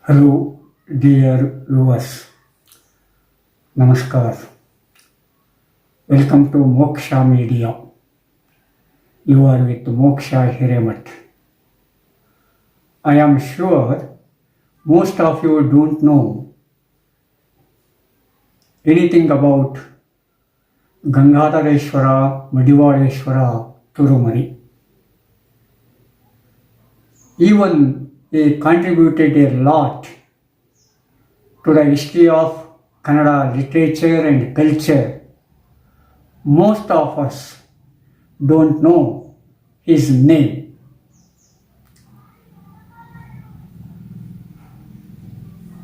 Hello, dear viewers. Namaskar. Welcome to Moksha Media. You are with Moksha Hiremat. I am sure most of you don't know anything about Gangaadhareshwara, Madivaleshwara, Turamari. Even he contributed a lot to the history of Kannada literature and culture. Most of us don't know his name.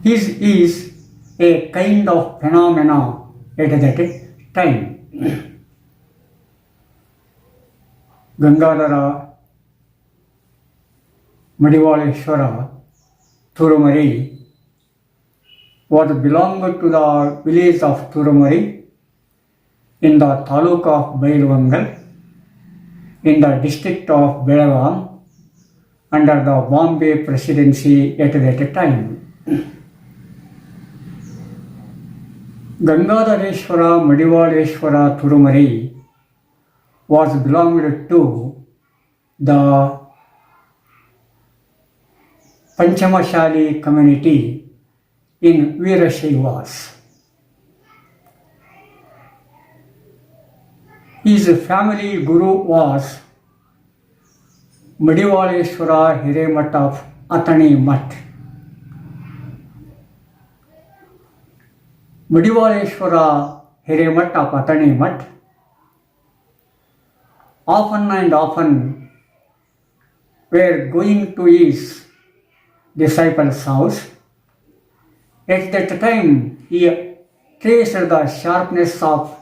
His is a kind of phenomena at that time. Gangaadhara, Madivaleshwara, Turamari was belonged to the village of Turamari in the taluk of Bailwangal in the district of Belgaum under the Bombay presidency at that time. Gangaadhareshwara, Madivaleshwara, Turamari was belonged to the Panchamashali community in Veerashaivas. His family guru was Madivaleshwara Hiremat of Atani Mat. Madivaleshwara Hiremat of Atani Mat often and often were going to his disciple's house. At that time, he traced the sharpness of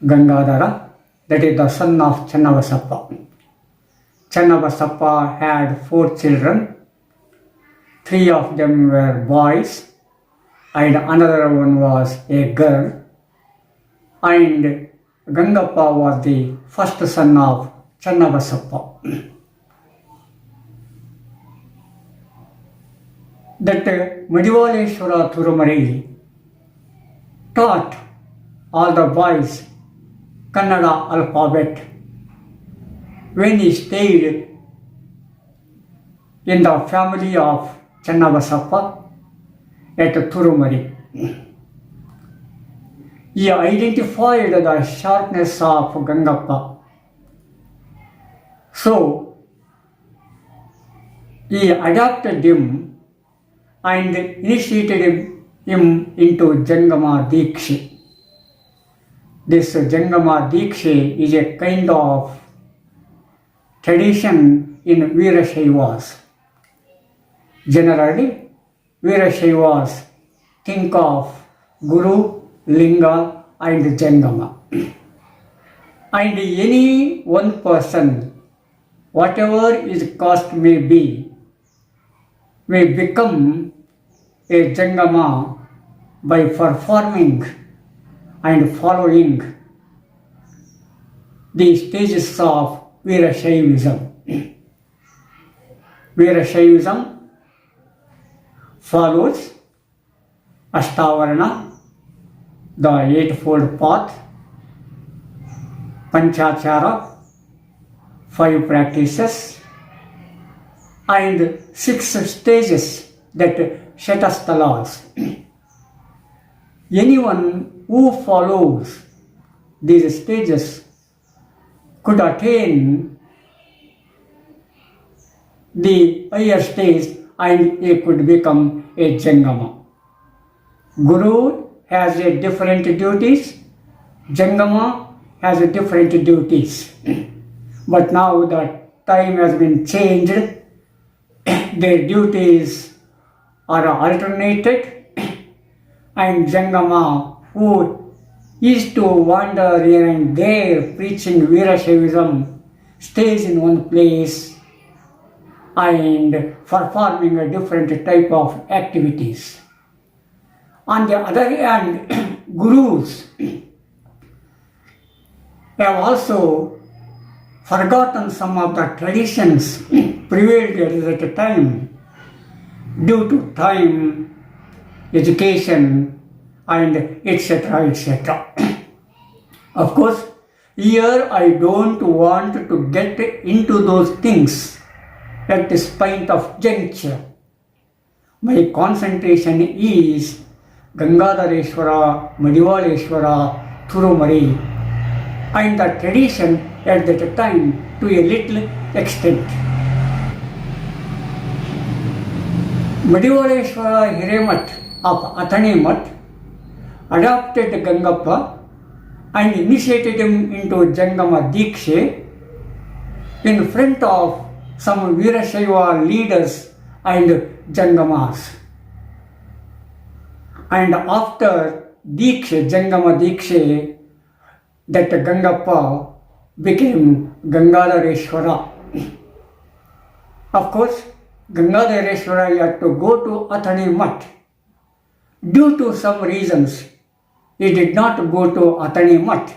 Gangaadhara, that is the son of Channabasappa. Channabasappa had 4 children. 3 of them were boys, and another one was a girl. And Gangappa was the first son of Channabasappa. That Madivaleshwara Turamari taught all the boys Kannada alphabet when he stayed in the family of Channabasappa at Turamari. He identified the sharpness of Gangappa. So, he adopted him and initiated him into Jangama Diksha. This Jangama Diksha is a kind of tradition in Veerashaivas. Generally, Veerashaivas think of Guru, Linga and Jangama. And any one person, whatever his caste may be, may become a Jangama by performing and following the stages of Veerashaivism. Veerashaivism follows Ashtavarana, the Eightfold Path, Panchachara, 5 practices, and 6 stages that Shatastalas. Anyone who follows these stages could attain the higher stage and he could become a Jangama. Guru has a different duties, Jangama has a different duties. But now the time has been changed, their duties are alternated, and Jangama, who is to wander here and there preaching Veerashaivism, stays in one place and performing a different type of activities. On the other hand, gurus have also forgotten some of the traditions prevailed at that time due to time, education, and etc. etc. Of course, here I don't want to get into those things at this point of juncture. My concentration is Gangaadhareshwara, Madivaleshwara, Turamari, and the tradition at that time to a little extent. Madivaleshwara Hiremat of Athane adopted Gangappa and initiated him into Jangama Dikshe in front of some Veerashaiva leaders and Jangamas. And after Dikshe, Jangama Dikshe, that Gangappa became Gangaadhareshwara. Of course, Gangaadhareshwara had to go to Athane Mutt. Due to some reasons, he did not go to Athane Mutt.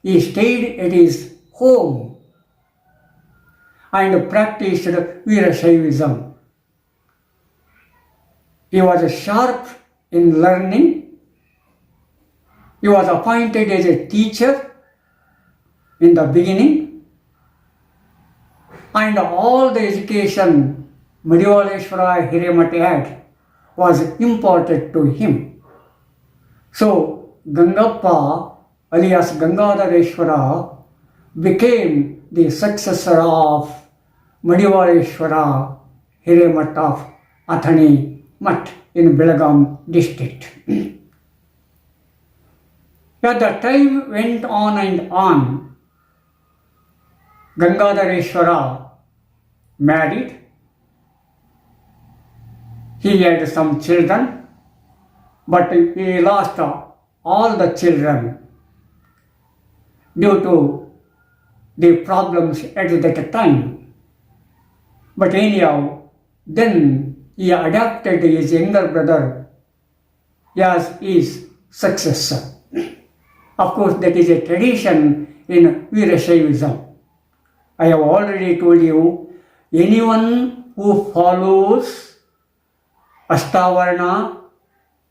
He stayed at his home and practiced Veerashaivism. He was sharp in learning. He was appointed as a teacher in the beginning, and all the education Madivaleshwara Hiremat had was imparted to him. So Gangappa alias Gangaadhareshwara became the successor of Madivaleshwara Hiremat of Athane Mutt in Belgaum district. As the time went on and on, Gangaadhareshwara married. He had some children, but he lost all the children due to the problems at that time. But anyhow, then he adopted his younger brother as his successor. Of course, that is a tradition in Veerashaivism. I have already told you, anyone who follows Ashtavarna,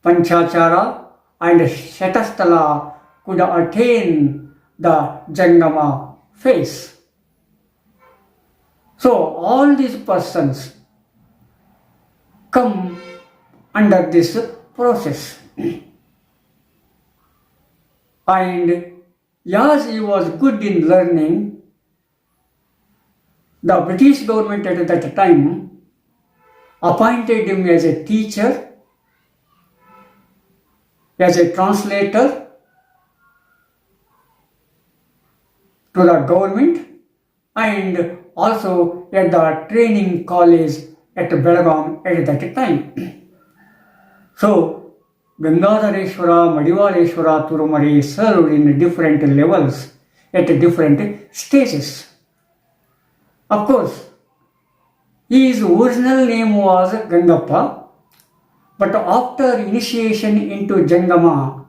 Panchachara and Shatasthala could attain the Jangama phase. So all these persons come under this process. And as he was good in learning, the British government at that time appointed him as a teacher, as a translator to the government, and also at the training college at Belgaum at that time. So Gangaadhareshwara, Madivaleshwara, Turamari served in different levels at different stages. Of course, his original name was Gangappa, but after initiation into Jangama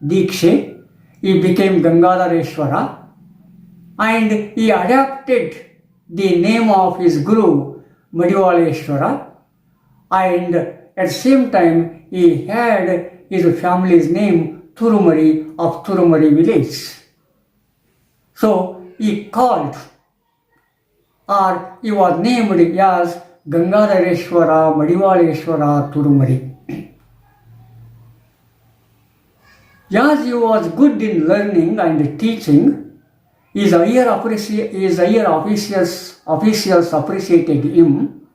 Dikshe, he became Gangaadhareshwara and he adopted the name of his guru Madivaleshwara, and at the same time he had his family's name Turamari of Turamari village. So he called, or he was named as Gangaadhareshwara Madivaleshwara Turamari. As he was good in learning and teaching, his higher officials appreciated him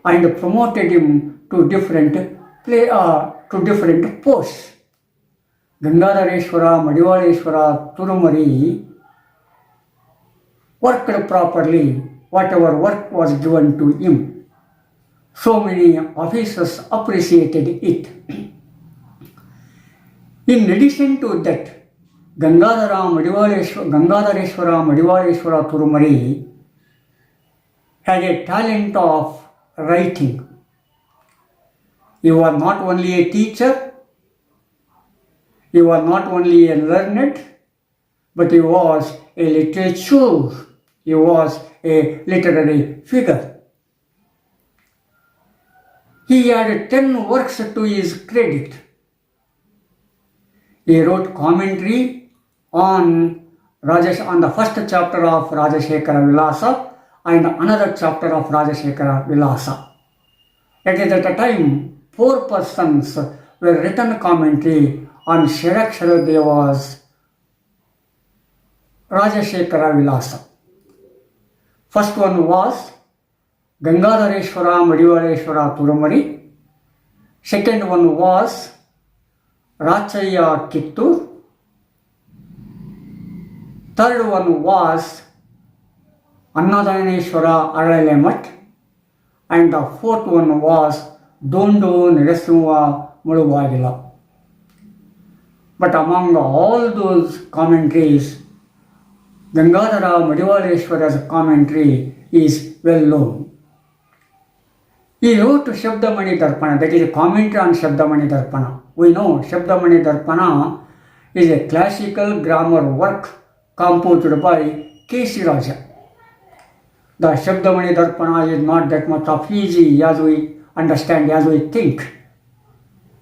and promoted him to different posts. Gangaadhareshwara, Madivaleshwara, Turamari worked properly, whatever work was given to him. So many officers appreciated it. In addition to that, Gangaadhareshwara, Madivaleshwara, Turamari had a talent of writing. He was not only a teacher, he was not only a learned, but he was a literature, he was a literary figure. He had 10 works to his credit. He wrote commentary on the first chapter of Rajashekara Vilasa and another chapter of Rajashekara Vilasa. At that time, 4 persons were written commentary on Shirakshara Deva's Rajashekara Vilasa. First one was Gangaadhareshwara Madivaleshwara Turamari. Second one was Rachaya Kittur. Third one was Annadaneshwara Aralemat. And the fourth one was Dondo Nirasimha Muluvagila. But among all those commentaries, Gangaadhara Madivaleshwara's commentary is well known. He wrote Shabdamani Darpana, that is a commentary on Shabdamani Darpana. We know Shabdamani Darpana is a classical grammar work composed by K.C. Raja. The Shabdamani Darpana is not that much of easy as we understand, as we think.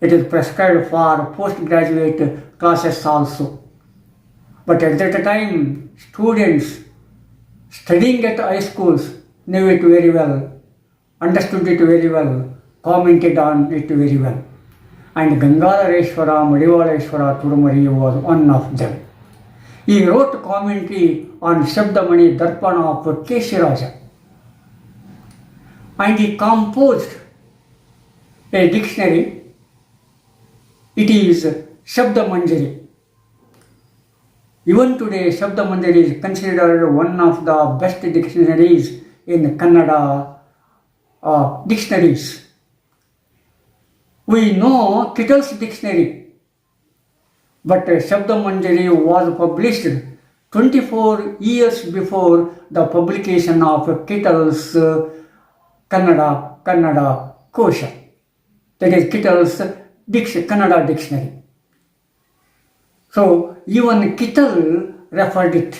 It is prescribed for postgraduate classes also. But at that time, students studying at high schools knew it very well, understood it very well, commented on it very well. And Gangaadhareshwara Madivaleshwara Turamari was one of them. He wrote commentary on Shabdamani Darpana of K.C. Raja. And he composed a dictionary. It is Shabdamanjari. Even today, Shabdamanjari is considered one of the best dictionaries in Kannada dictionaries. We know Kittle's dictionary, but Shabdamanjari was published 24 years before the publication of Kittle's Kannada Kosha. That is Kittle's Kannada dictionary. So even Kittle referred it.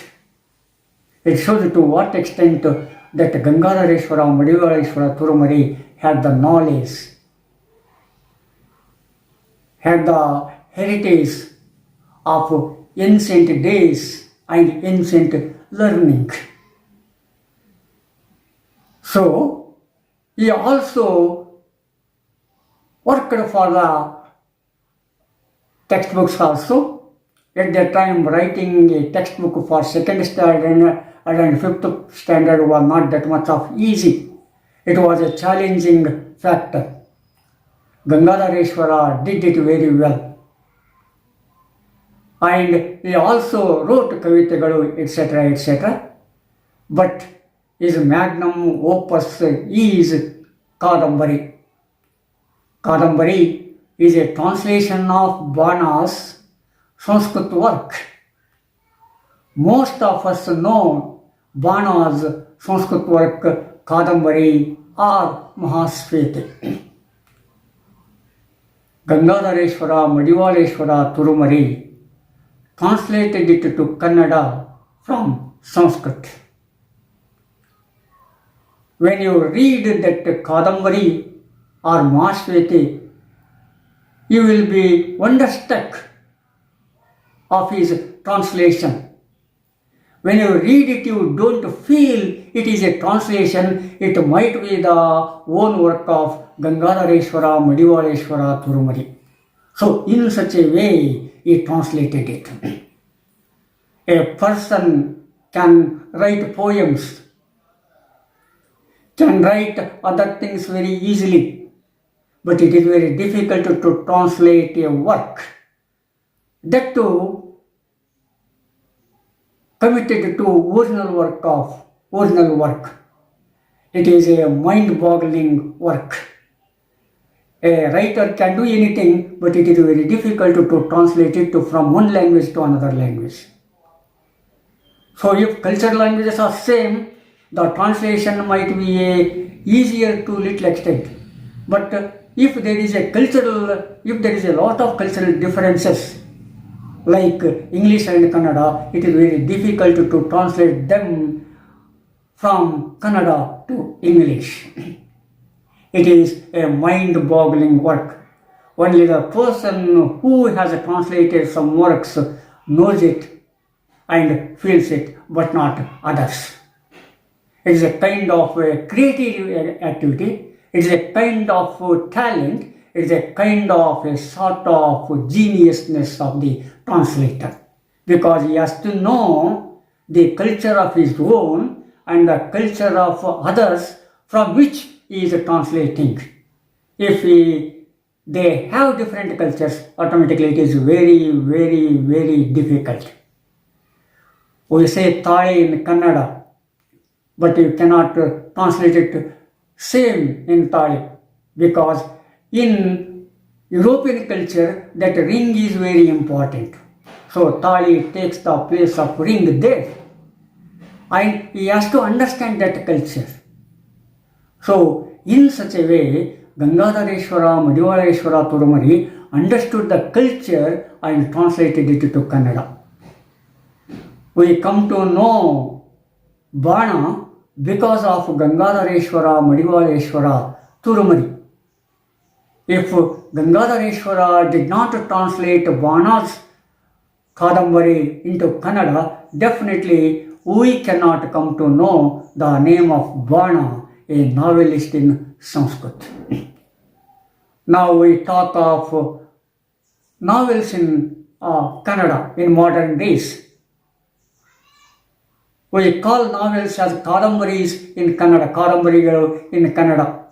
It shows to what extent that Gangaadhareshwara Madivaleshwara Turamari had the knowledge, had the heritage of ancient days and ancient learning. So he also worked for the textbooks also. At that time, writing a textbook for 2nd standard and 5th standard was not that much of easy. It was a challenging factor. Gangaadhareshwara did it very well. And he also wrote Kavitagalu, etc., etc. But his magnum opus is Kadambari. Kadambari is a translation of Bana's Sanskrit work. Most of us know Bana's Sanskrit work, Kadambari or Mahasweta. Gangaadhareshwara Madivaleshwara Turamari translated it to Kannada from Sanskrit. When you read that Kadambari or Mahasweta, you will be wonderstruck of his translation. When you read it, you don't feel it is a translation. It might be the own work of Gangaadhareshwara Madivaleshwara Turamari. So in such a way, he translated it. A person can write poems, can write other things very easily, but it is very difficult to translate a work. That too committed to original work. It is a mind-boggling work. A writer can do anything, but it is very difficult to translate it from one language to another language. So if cultural languages are same, the translation might be easier to little extent. But if there is a lot of cultural differences, like English and Kannada, it is very difficult to translate them from Kannada to English. It is a mind-boggling work. Only the person who has translated some works knows it and feels it, but not others. It is a kind of a creative activity. It is a kind of talent. It is a kind of a sort of geniusness of the translator, because he has to know the culture of his own and the culture of others from which he is translating. If they have different cultures, automatically it is very, very, very difficult. We say Thai in Kannada, but you cannot translate it same in Thai, because in European culture that ring is very important. So Thai takes the place of ring there, and he has to understand that culture. So in such a way, Gangaadhareshwara, Madhivaleshwara, Turamari understood the culture and translated it to Kannada. We come to know Bana because of Gangaadhareshwara, Madhivaleshwara, Turamari. If Gangaadhareshwara did not translate Bana's Kadambari into Kannada, definitely we cannot come to know the name of Bana, a novelist in Sanskrit. Now we talk of novels in Kannada in modern days. We call novels as Kadambaris in Kannada, Kadambarigalu in Kannada.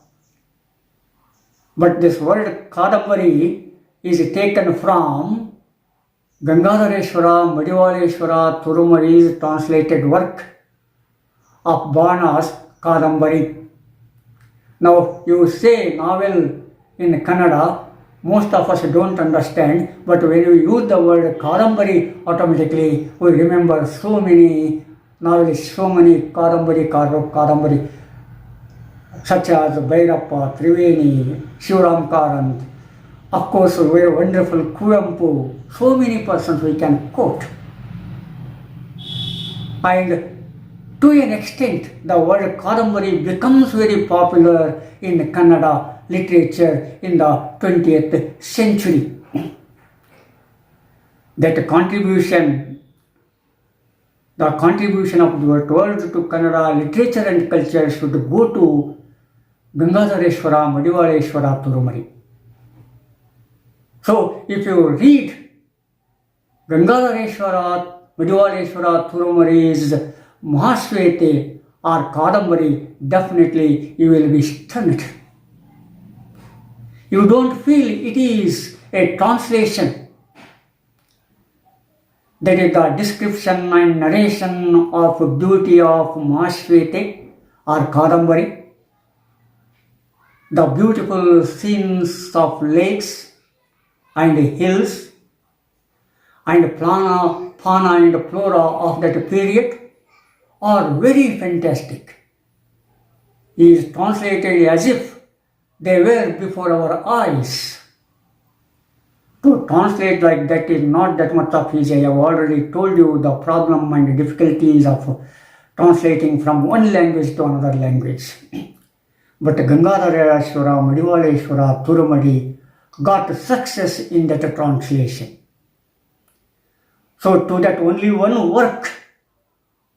But this word Kadambari is taken from Gangaadhareshwara, Madhivaleshwara, Turumari's translated work of Bana's Kadambari. Now you say novel in Kannada, most of us don't understand, but when you use the word Kadambari, automatically we remember so many novelists, so many Kadambari, such as Bhairappa, Triveni, Shivaram Karant, of course very wonderful Kuvempu, so many persons we can quote. And to an extent, the word Kadambari becomes very popular in Kannada literature in the 20th century. That contribution, the contribution of the world to Kannada literature and culture should go to Gangaadhareshwara, Madhivaleshwara, Turumari. So, if you read Gangaadhareshwara, Madhivaleshwara, Turumari's Mahashwete or Kadambari, definitely you will be stunned. You don't feel it is a translation. That is the description and narration of beauty of Mahashwete or Kadambari. The beautiful scenes of lakes and hills and fauna and flora of that period are very fantastic. It is translated as if they were before our eyes. To translate like that is not that much of easy. I have already told you the problem and difficulties of translating from one language to another language. But Gangaadhareshwara, Madhivaleshwara, Turumari got success in that translation. So to that only one work,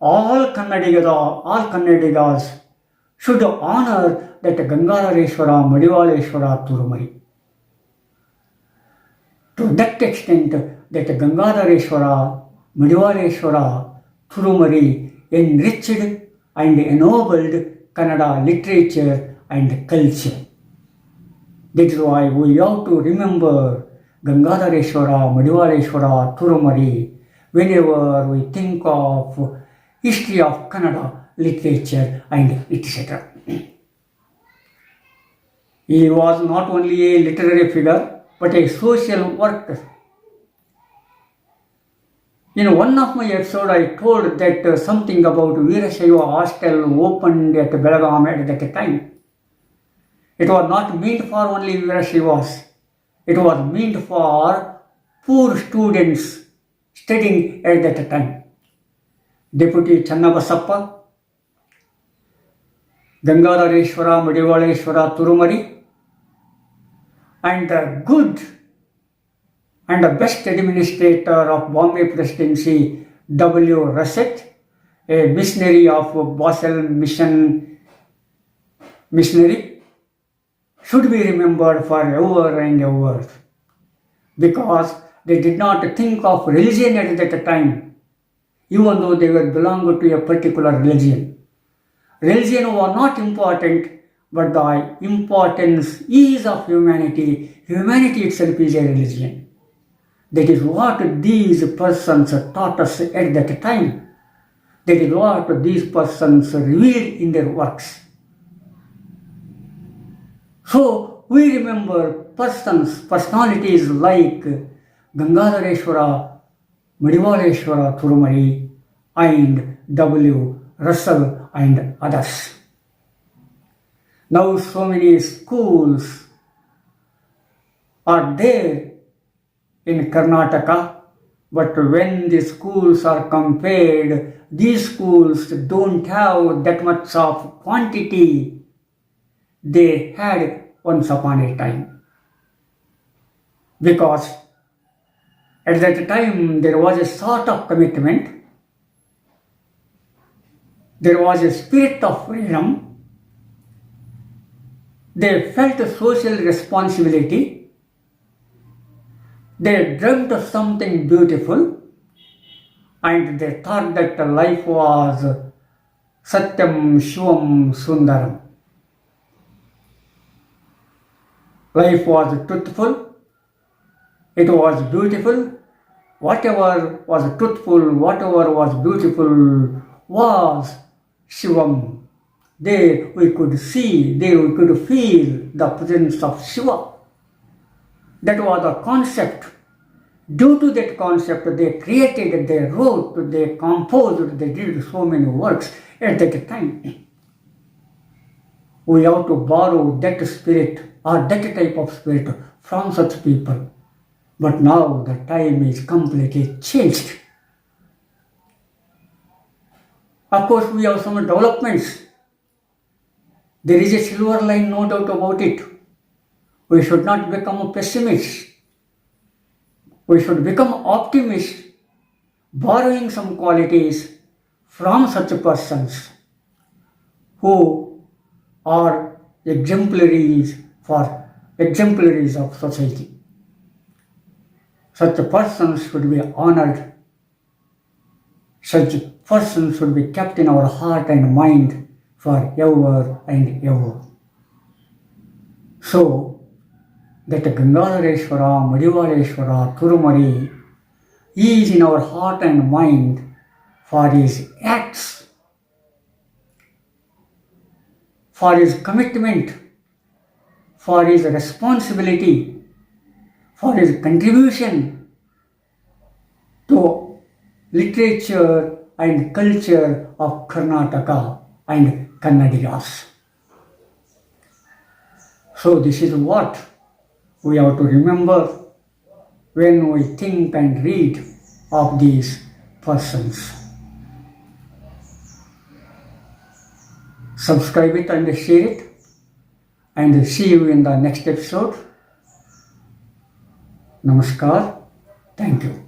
all Kannadigas should honor that Gangaadhareshwara, Madhivaleshwara, Turumari. To that extent, that Gangaadhareshwara, Madhivaleshwara, Turumari enriched and ennobled Kannada literature and culture. That is why we have to remember Gangaadhareshwara, Madhivaleshwara, Turumari whenever we think of history of Kannada literature and etc. He was not only a literary figure, but a social worker. In one of my episodes, I told that something about Veerashaiva hostel opened at Belgaum at that time. It was not meant for only Veerashaivas. It was meant for poor students studying at that time. Deputy Channabasappa, Gangaadhareshwara, Madivaleshwara, Turamari, and the good and the best administrator of Bombay Presidency, W. Russet, a missionary of Basel missionary, should be remembered forever and ever, because they did not think of religion at that time, even though they were belonged to a particular religion. Religion was not important, but the importance is of humanity. Humanity itself is a religion. That is what these persons taught us at that time. That is what these persons revealed in their works. So we remember personalities like Gangaadhareshwara, Madivaleshwara, Turamari, and W. Russell and others. Now so many schools are there in Karnataka, but when the schools are compared, these schools don't have that much of quantity they had once upon a time. Because at that time there was a sort of commitment, there was a spirit of freedom, they felt a social responsibility, they dreamt of something beautiful, and they thought that life was Satyam Shivam Sundaram. Life was truthful, it was beautiful, whatever was truthful, whatever was beautiful was Shivam. There we could see, there we could feel the presence of Shiva. That was the concept. Due to that concept, they created, they wrote, they composed, they did so many works at that time. We have to borrow that spirit or that type of spirit from such people. But now the time is completely changed. Of course, we have some developments. There is a silver line, no doubt about it. We should not become a pessimist. We should become optimists, borrowing some qualities from such persons who are exemplaries of society. Such persons should be honored. Such persons should be kept in our heart and mind forever and ever. So, that Gangaadhareshwara, Madivaleshwara, Turamari is in our heart and mind for his acts, for his commitment, for his responsibility, for his contribution to literature and culture of Karnataka and Kannadigas. So this is what we have to remember when we think and read of these persons. Subscribe it and share it, and see you in the next episode. Namaskar. Thank you.